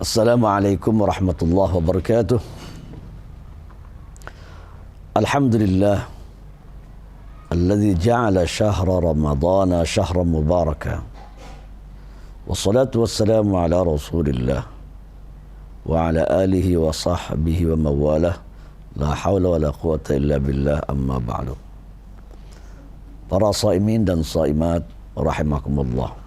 Assalamualaikum warahmatullahi wabarakatuh. Alhamdulillah alladzi ja'ala syahra ramadhana syahran mubaraka. Wassalatu wassalamu ala Rasulillah wa ala alihi wa sahbihi wa mawalah. La hawla wa la quwata illa billah, amma ba'du. Para saimin dan saimat rahimakumullah.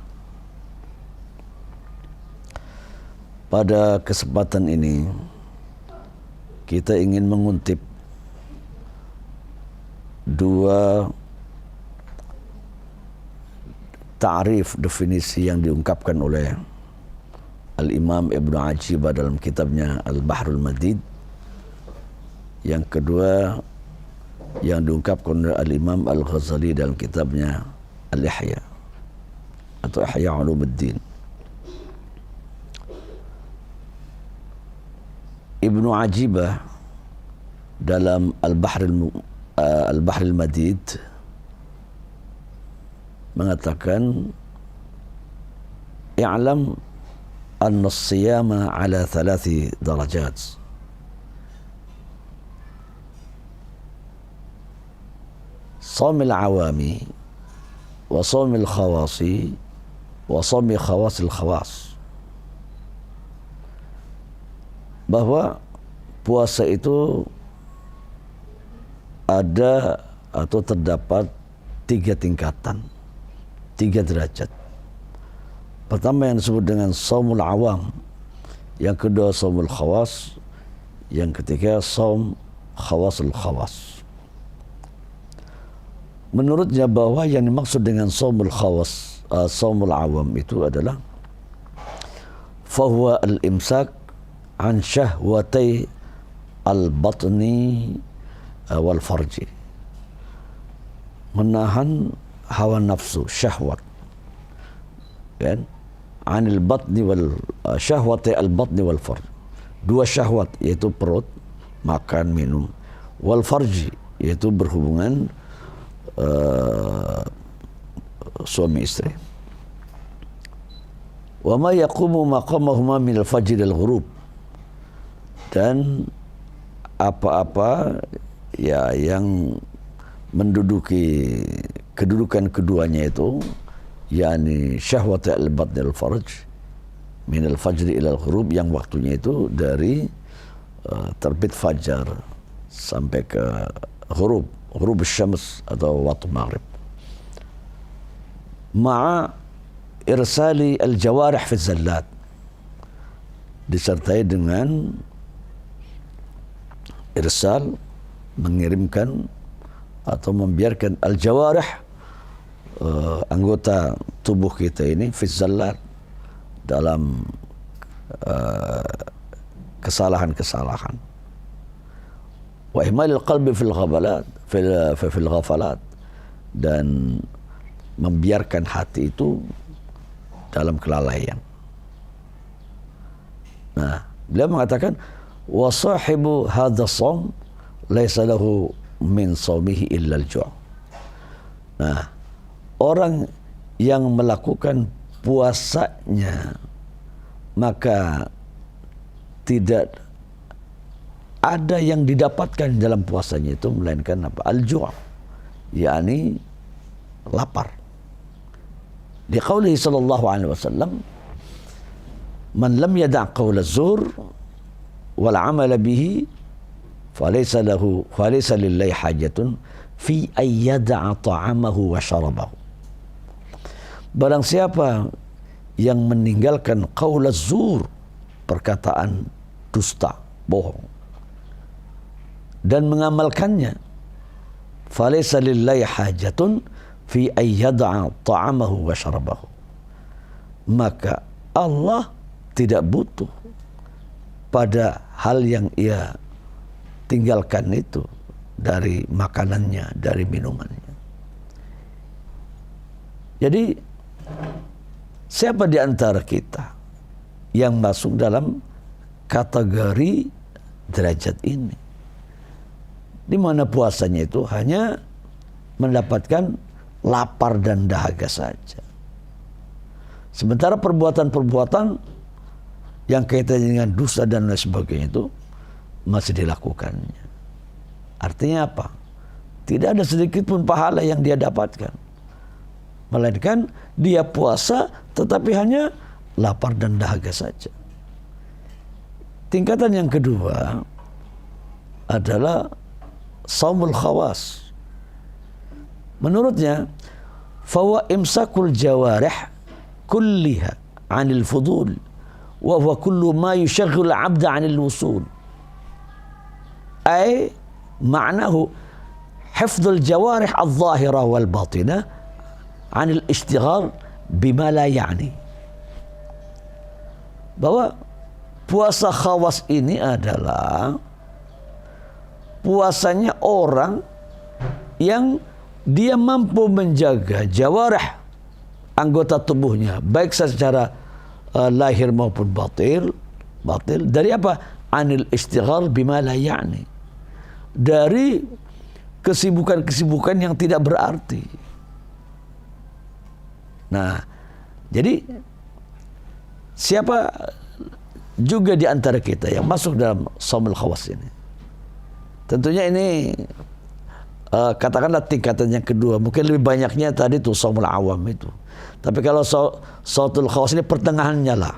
Pada kesempatan ini kita ingin menguntip dua ta'rif, definisi yang diungkapkan oleh Al-Imam Ibnu Ajibah dalam kitabnya Al-Bahrul Madid. Yang kedua yang diungkapkan oleh Al-Imam Al-Ghazali dalam kitabnya Al-Ihya atau Ihya Ulumuddin. Ibnu Ajibah dalam Al-Bahrul Madid mengatakan, i'lam anna as-siyama ala 3 darajat. Shaumil awami wa shaumil khawasi wa shaumi khawasil khawas. Bahwa puasa itu ada atau terdapat 3 tingkatan, 3 derajat. Pertama yang disebut dengan shaumul awam, yang kedua shaumul khawas, yang ketiga shaum khawasul khawas. Menurutnya bahwa yang dimaksud dengan shaumul khawas, shaumul awam itu adalah fahuwa al-imsak an syahwatai al-batni wal farji, menahan hawa nafsu, syahwat, kan, anil batni wal syahwatai al-batni wal farj, 2 syahwat yaitu perut, makan, minum, wal farji yaitu berhubungan suami istri. Wa ma yaqumu maqamahuma min al-fajr al-ghurub, dan apa-apa ya yang menduduki kedudukan keduanya itu, yakni syahwat al-batn al-farj min al-fajr ila al-ghurub, yang waktunya itu dari terbit fajar sampai ke ghurub syams atau waktu maghrib. Ma'a irsali al-jawarih fi zallat, disertai dengan irsal, mengirimkan atau membiarkan al-jawarih, anggota tubuh kita ini, fi zallat, dalam kesalahan-kesalahan. Wa ihmalil qalbi fil ghafalat, dan membiarkan hati itu dalam kelalaian. Nah, beliau mengatakan, wa sahibu hadha shaum laisa lahu min shaumihi illa al-ju'. Nah, orang yang melakukan puasanya maka tidak ada yang didapatkan dalam puasanya itu melainkan apa? Al-ju', yakni lapar. Di qaulihi sallallahu alaihi wasallam, man lam yada' qaula az-zur wal amala bihi falaysa lillahi hajatun fi ayyada'a ta'amahu wa syarabahu. Barang siapa yang meninggalkan qaul az-zur, perkataan dusta, bohong, dan mengamalkannya, falaysa lillahi hajatun fi ayyada'a ta'amahu wa syarabahu, maka Allah tidak butuh pada hal yang ia tinggalkan itu, dari makanannya, dari minumannya. Jadi siapa di antara kita yang masuk dalam kategori derajat ini, di mana puasanya itu hanya mendapatkan lapar dan dahaga saja, sementara perbuatan-perbuatan yang kaitannya dengan dusta dan lain sebagainya itu masih dilakukannya. Artinya apa? Tidak ada sedikit pun pahala yang dia dapatkan, melainkan dia puasa tetapi hanya lapar dan dahaga saja. Tingkatan yang kedua adalah saumul khawas. Menurutnya, fawa imsakul jawarih kulliha 'anil fudul wa huwa kullu ma yushaghil 'abda 'anil wusul. Ay ma'nahu hifdzul jawarih adh-dhahirah wal batinah 'anil ishtighal bima la ya'ni. Bahwa puasa khawas ini adalah puasanya orang yang dia mampu menjaga jawarih, anggota tubuhnya, baik secara lahir maupun batil dari apa? Anil istighal bima la ya'ni, dari kesibukan-kesibukan yang tidak berarti. Nah, jadi siapa juga di antara kita yang masuk dalam saumul khawas ini? Tentunya ini katakanlah tingkatan yang kedua. Mungkin lebih banyaknya tadi tuh saumul awam itu. Tapi kalau saumul khawas ini pertengahannya lah,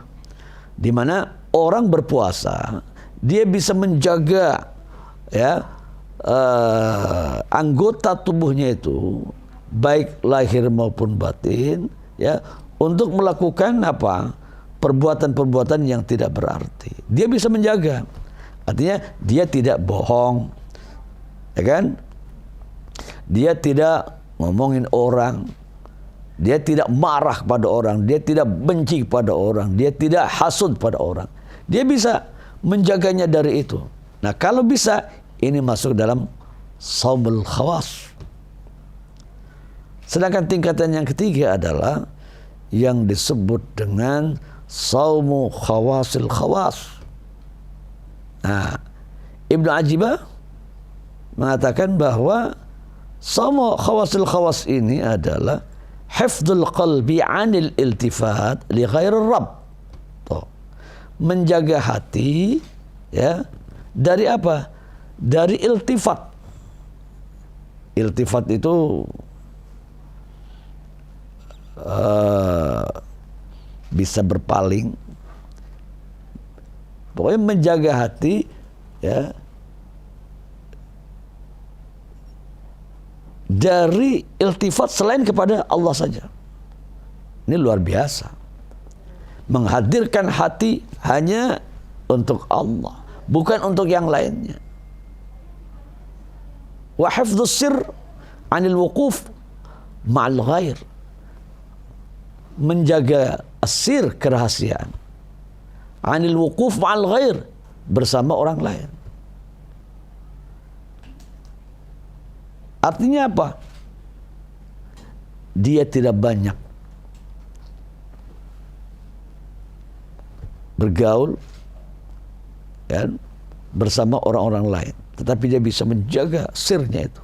di mana orang berpuasa dia bisa menjaga ya anggota tubuhnya itu baik lahir maupun batin ya untuk melakukan apa? Perbuatan-perbuatan yang tidak berarti. Dia bisa menjaga. Artinya dia tidak bohong, ya kan? Dia tidak ngomongin orang, dia tidak marah pada orang, dia tidak benci pada orang, dia tidak hasud pada orang. Dia bisa menjaganya dari itu. Nah, kalau bisa, ini masuk dalam saumul khawas. Sedangkan tingkatan yang ketiga adalah yang disebut dengan saumu khawasil khawas. Nah, Ibnu Ajibah mengatakan bahwa saumu khawasil khawas ini adalah hifdzul qalbi 'anil iltifat li ghairir rabb. Tuh. Menjaga hati ya dari apa? Dari iltifat. Iltifat itu bisa berpaling. Pokoknya menjaga hati ya dari iltifat selain kepada Allah saja. Ini luar biasa. Menghadirkan hati hanya untuk Allah, bukan untuk yang lainnya. Wa hifdzus sir 'anil wuquf ma'al ghair. Menjaga asir, kerahasiaan, 'anil wuquf ma'al ghair, bersama orang lain. Artinya apa? Dia tidak banyak bergaul kan, bersama orang-orang lain, tetapi dia bisa menjaga sirnya itu.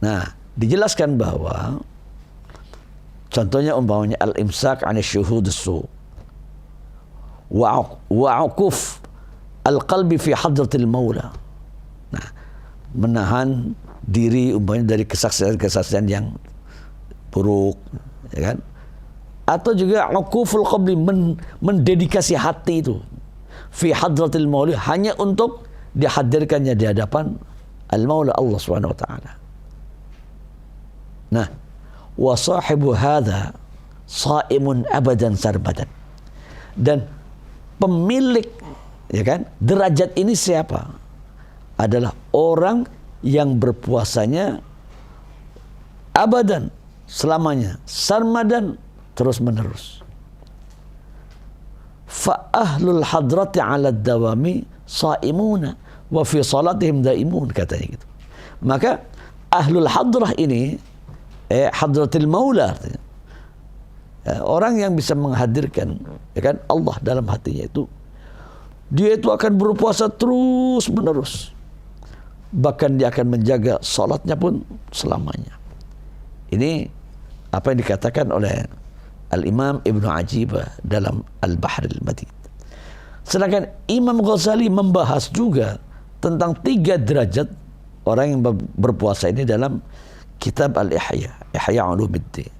Nah, dijelaskan bahwa contohnya umpamanya al-imsak 'an syuhud as-su wa 'ukuf al-qalbi fi hadratil maula. Nah, menahan diri umpamanya dari kesaksian-kesaksian yang buruk, ya kan? Atau juga uquful qalbi, mendedikasi hati itu fi hadratil maula, hanya untuk dihadirkannya di hadapan al-maula Allah Subhanahu wa taala. Nah, wa sahibu hadza shaimun abadan sarbadan. Dan pemilik ya kan derajat ini siapa? Adalah orang yang berpuasanya abadan, selamanya, sarmadan, terus menerus. Fa ahlul hadrati 'ala dawami shaimuna wa fi salatihim daimun, katanya gitu. Maka ahlul hadrah ini hadratil maula, artinya orang yang bisa menghadirkan ya kan Allah dalam hatinya itu, dia itu akan berpuasa terus menerus, bahkan dia akan menjaga salatnya pun selamanya. Ini apa yang dikatakan oleh Al-Imam Ibnu Ajibah dalam Al-Bahr Al-Madid. Sedangkan Imam Ghazali membahas juga tentang 3 derajat orang yang berpuasa ini dalam kitab Al-Ihya, Ihya Ulumuddin.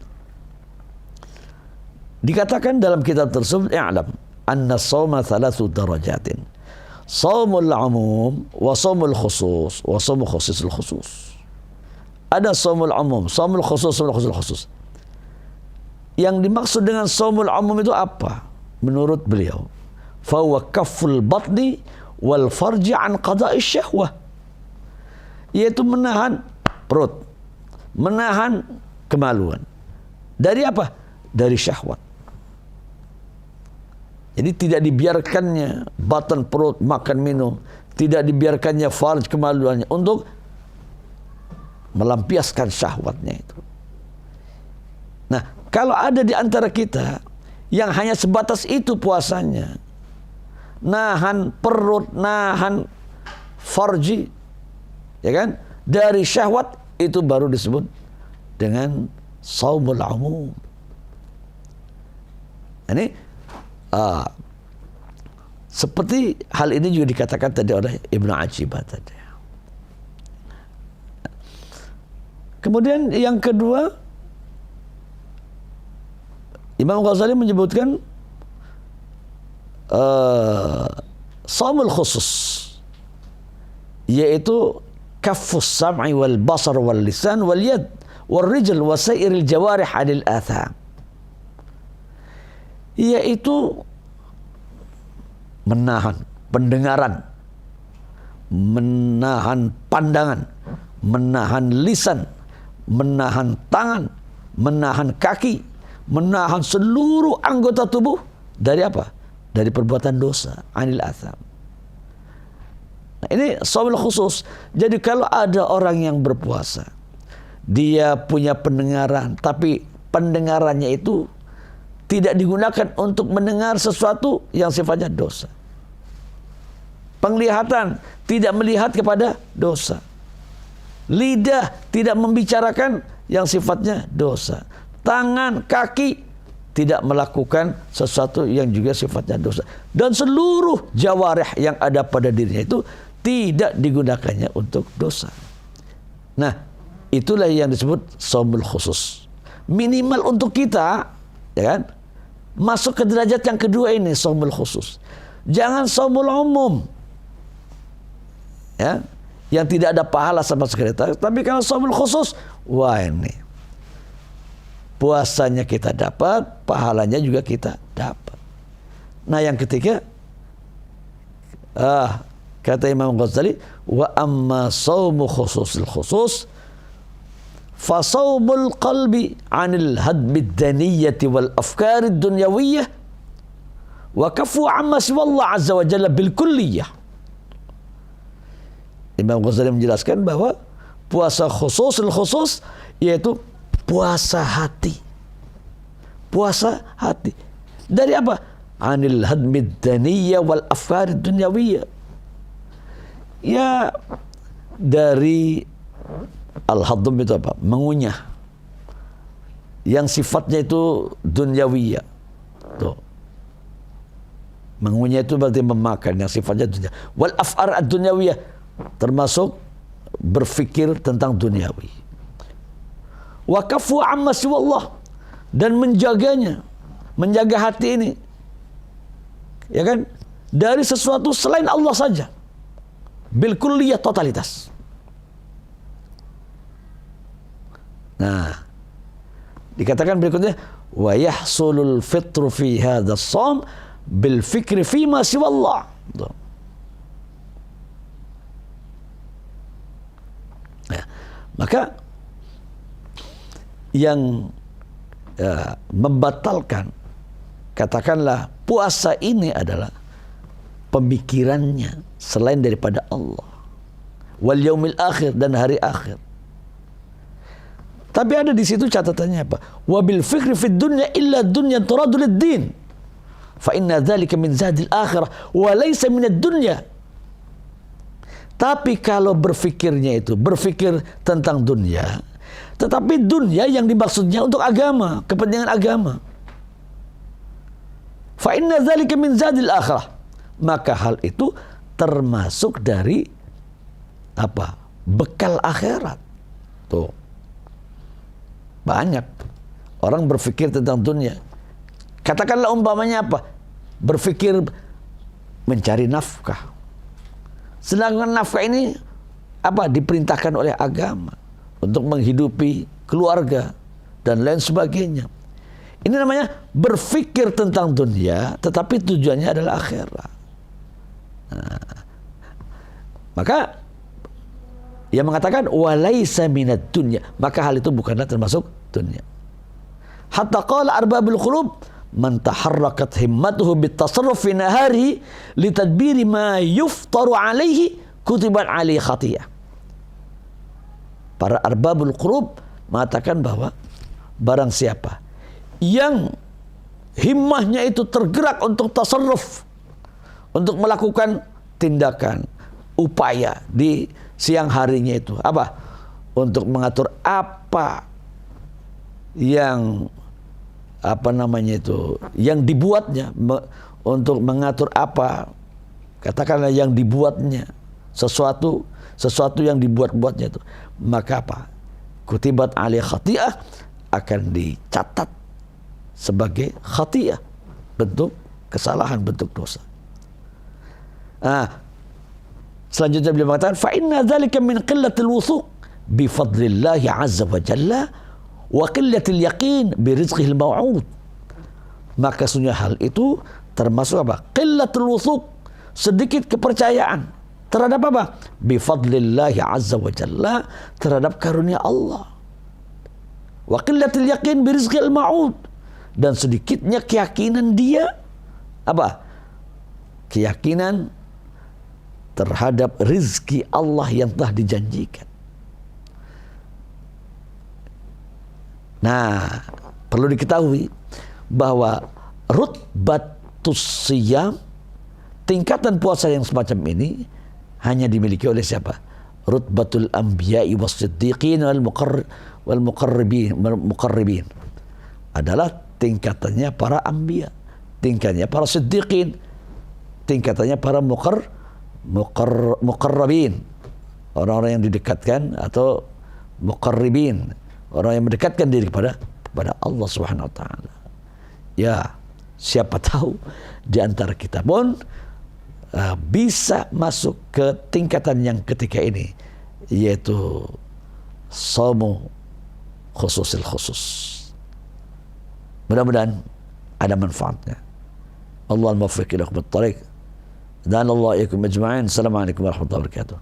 Dikatakan dalam kitab tersebut, "I'lam anna as-sawma 3 darajatin. Shaumul 'umum wa shaumul khusus wa shaumul khususul khusus." Ada shaumul 'umum, shaumul khusus, shaumul khususul khusus. Yang dimaksud dengan shaumul 'umum itu apa? Menurut beliau, fa huwa kafful batni wal farji an qada'i syahwah. Yaitu menahan perut, menahan kemaluan. Dari apa? Dari syahwat. Jadi tidak dibiarkannya batan perut makan minum, tidak dibiarkannya farj kemaluannya untuk melampiaskan syahwatnya itu. Nah, kalau ada di antara kita yang hanya sebatas itu puasanya, nahan perut, nahan farji, ya kan, dari syahwat, itu baru disebut dengan shaumul 'umum. Ini seperti hal ini juga dikatakan tadi oleh Ibnu Ajibah tadi. Kemudian yang kedua, Imam Ghazali menyebutkan shaumul khusus, yaitu kaffus sam'i wal basar wal lisan wal yad wal rijl wa sairil jawarih 'anil atham, yaitu menahan pendengaran, menahan pandangan, menahan lisan, menahan tangan, menahan kaki, menahan seluruh anggota tubuh dari apa? Dari perbuatan dosa, 'anil atham. Nah, ini shaumul khusus. Jadi kalau ada orang yang berpuasa, dia punya pendengaran, tapi pendengarannya itu tidak digunakan untuk mendengar sesuatu yang sifatnya dosa. Penglihatan tidak melihat kepada dosa. Lidah tidak membicarakan yang sifatnya dosa. Tangan, kaki tidak melakukan sesuatu yang juga sifatnya dosa. Dan seluruh jawarih yang ada pada dirinya itu tidak digunakannya untuk dosa. Nah, itulah yang disebut shaumul khusus. Minimal untuk kita, ya kan, masuk ke derajat yang kedua ini, shaumul khusus. Jangan shaumul umum, ya, yang tidak ada pahala sama sekali. Tapi kalau shaumul khusus, wah, ini puasanya kita dapat, pahalanya juga kita dapat. Nah, yang ketiga, kata Imam Ghazali, wa amma shaumu khususil khusus fasaumul qalbi 'anil hadbid daniyati wal afkarid dunyawiyah wa kafu amma siwallah azza wa jalla bil kulliyah. Imam Ghazali menjelaskan bahwa puasa khususul khusus yaitu puasa hati. Puasa hati. Dari apa? 'Anil hadbid daniyah wal afkarid dunyawiyah. Ya, dari al-hadm itu apa? Mengunyah. Yang sifatnya itu dunyawiyah. Tuh. Mengunyah itu berarti memakan yang sifatnya dunia. Wal af'ar ad-dunyawiyah, termasuk berfikir tentang duniawi. Wa kafu amma siwallah, dan menjaganya, menjaga hati ini, ya kan, dari sesuatu selain Allah saja. Bil kulliyah, totalitas. Nah, dikatakan berikutnya, wa yahsulul fitru fi hadha as-shaum bil fikri fi ma siwallah. Ya, maka yang membatalkan, katakanlah puasa ini adalah pemikirannya selain daripada Allah, wal yaumil akhir, dan hari akhir. Tapi ada di situ catatannya apa? Wa bil fikri fid dunya illa dunya turadu lid-din. Fa inna dzalika min zadil akhirah wa laysa min ad-dunya. Tapi kalau berfikirnya itu berfikir tentang dunia, tetapi dunia yang dimaksudnya untuk agama, kepentingan agama. Fa inna dzalika min zadil akhirah. Maka hal itu termasuk dari apa? Bekal akhirat. Tuh. Banyak orang berpikir tentang dunia. Katakanlah umpamanya apa? Berpikir mencari nafkah. Sedangkan nafkah ini apa? Diperintahkan oleh agama untuk menghidupi keluarga dan lain sebagainya. Ini namanya berpikir tentang dunia, tetapi tujuannya adalah akhirat. Nah, maka ia mengatakan walaisa minad dunya, maka hal itu bukanlah termasuk dunia. Hatta qala arbabul qulub man taharrakat himmatuhu bitasarruf fi nahari litadbiri ma yuftaru alaihi kutibat alaihi khatiyah. Para arbabul qulub mengatakan bahwa barang siapa yang himmahnya itu tergerak untuk tasarruf, untuk melakukan tindakan, upaya di siang harinya itu apa? Untuk mengatur apa yang yang dibuatnya, untuk mengatur apa, katakanlah yang dibuatnya, sesuatu yang dibuat-buatnya itu, maka apa? Kutibat alaihi khati'ah, akan dicatat sebagai khati'ah, bentuk kesalahan, bentuk dosa. Selanjutnya beliau mengatakan fa inna dzalika min qillatil wuthuq bi fadlillahi azza wa jalla wa qillatil yaqin bi rizqihil maw'ud. Maka sesungguhnya hal itu termasuk apa? Qillatul wuthuq, sedikit kepercayaan terhadap apa? Bi fadlillahi azza wa jalla, terhadap karunia Allah. Wa qillatil yaqin bi rizqihil maw'ud, dan sedikitnya keyakinan dia apa? Keyakinan terhadap rizki Allah yang telah dijanjikan. Nah, perlu diketahui bahwa rutbatus siyam, tingkatan puasa yang semacam ini hanya dimiliki oleh siapa? Rutbatul anbiya'i was-siddiqin wal muqarribin. Adalah tingkatannya para anbiya, tingkatannya para siddiqin, tingkatannya para muqarrabin, orang-orang yang didekatkan, atau muqarribin, orang yang mendekatkan diri kepada Allah Subhanahu wa taala. Ya, siapa tahu di antara kita pun bisa masuk ke tingkatan yang ketiga ini, yaitu saumu khususil khusus. Mudah-mudahan ada manfaatnya. Allah al-muwaffiq ila aqwamit thariq. Dan Allah iyakum ajma'in. Assalamualaikum warahmatullahi wabarakatuh.